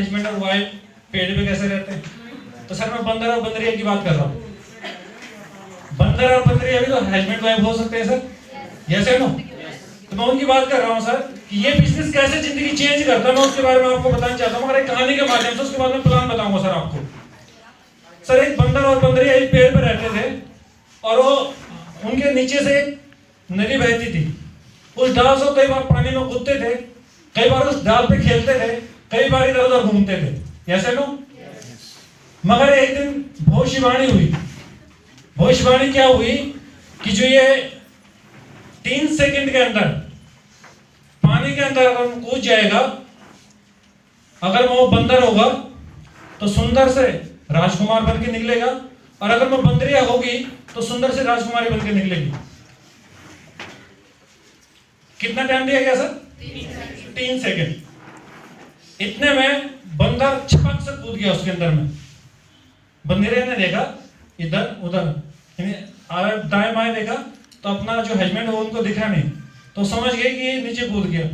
Husband और wife पेड़ पे कैसे रहते हैं? तो सर मैं बंदर और बंदरिया की बात कर रहा हूँ। बंदर और बंदरिया भी तो हस्बैंड वाइफ हो सकते हैं सर, यस या नो? तो मैं उनकी बात कर रहा हूँ सर कि ये बिजनेस कैसे जिंदगी चेंज करता है, मैं उसके बारे में आपको बताना चाहता हूँ, मगर एक कहानी के माध्यम से। उसके बाद में प्लान बताऊंगा सर आपको। सर एक बंदर और बंदरिया एक पेड़ पे रहते थे और वो उनके नीचे से एक नदी बहती थी। उस डाल से कई बार पानी में कूदते थे, कई बार उस डाल पे खेलते थे, कई बार इधर उधर घूमते थे, यस या नो? मगर एक दिन भविष्यवाणी हुई। भविष्यवाणी क्या हुई कि जो ये 3 सेकंड के अंदर पानी के अंदर अगर कूद जाएगा, अगर वो बंदर होगा तो सुंदर से राजकुमार बन के निकलेगा, और अगर वो बंदरिया होगी तो सुंदर से राजकुमारी बन के निकलेगी। कितना टाइम दिया गया सर? 3 सेकंड। इतने में बंदर छपक से कूद गया उसके अंदर में। बंदरिया ने देखा इधर उधर, दाएं बाएं देखा तो अपना जो हस्बैंड है उनको दिखा नहीं, तो समझ गए कि ये नीचे कूद गया।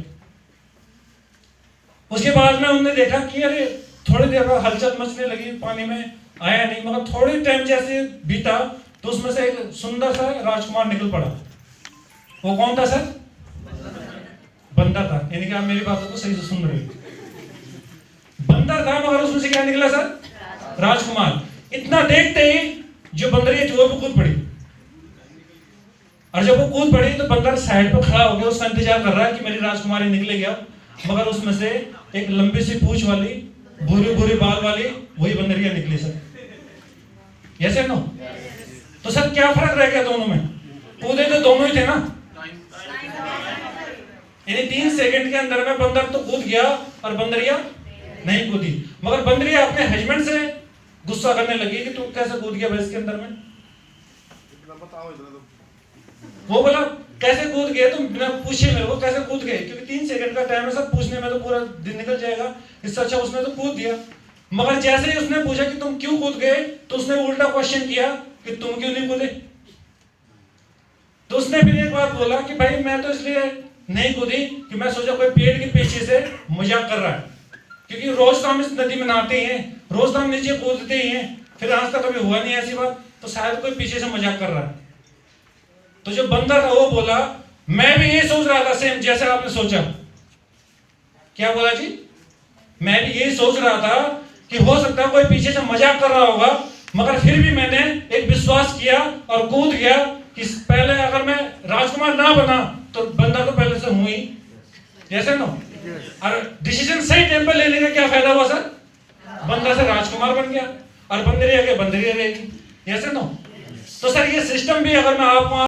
उसके बाद में उन्होंने देखा कि अरे थोड़ी देर बाद हलचल मचने लगी, पानी में आया नहीं, मगर थोड़ी टाइम जैसे बीता तो उसमें से एक सुंदर सा राजकुमार निकल पड़ा। वो कौन था सर? बंदर था। यानी कि आप मेरी बातों को सही से सुन रहे हो। बंदर था मगर उसमें से क्या निकला सर? राजकुमार। इतना देखते ही जो बंदरिया थी वो भी कूद पड़ी, और जब वो कूद पड़ी तो बंदर साइड पर खड़ा हो गया, उसका इंतजार कर रहा है कि मेरी राजकुमारी निकले गया। मगर उसमें से एक लंबी सी पूंछ वाली, भूरी भूरी बाल वाली वही बंदरिया निकली सर, यस या नो? तो सर क्या फर्क रह गया दोनों में? कूदे तो दोनों ही थे ना। यानी 3 सेकंड के अंदर में बंदर तो कूद गया और बंदरिया नहीं कूदी। मगर बंदरिया अपने हस्बैंड से गुस्सा करने लगी कि तू कैसे कूद गया भैंस के अंदर में। वो बोला कैसे कूद गए तुम, बिना पूछे मेरे को कैसे कूद गए? क्योंकि 3 सेकंड का टाइम है सर, पूछने में तो पूरा दिन निकल जाएगा, इससे अच्छा उसने तो कूद दिया। मगर जैसे ही उसने पूछा कि तुम क्यों कूद गए, तो उसने उल्टा क्वेश्चन किया कि तुम क्यों नहीं कूदे। तो उसने फिर एक बात बोला कि भाई मैं तो इसलिए नहीं कूदी कि मैं सोचा कोई पेड़ के पीछे से मजाक कर रहा है, क्योंकि रोज तो हम इस नदी में नहाते हैं, रोज तो हम नीचे कूदते ही हैं, फिर आज तक कभी हुआ नहीं ऐसी बात, तो शायद कोई पीछे से मजाक कर रहा है। तो जो बंदर था वो बोला मैं भी ये सोच रहा था सेम जैसे आपने सोचा। क्या बोला जी? मैं भी यही सोच रहा था कि हो सकता है कोई पीछे से मजाक कर रहा होगा, मगर फिर भी मैंने एक विश्वास किया और कूद गया कि पहले अगर मैं राजकुमार ना बना तो बंदर तो पहले से हुई, जैसे नो। और डिसीजन सही टाइम पर लेने का क्या फायदा हुआ सर? बंदर से राजकुमार बन गया और बंदरिया के बंदरिया रहेगी, जैसे नो। तो सर ये सिस्टम भी अगर मैं आपको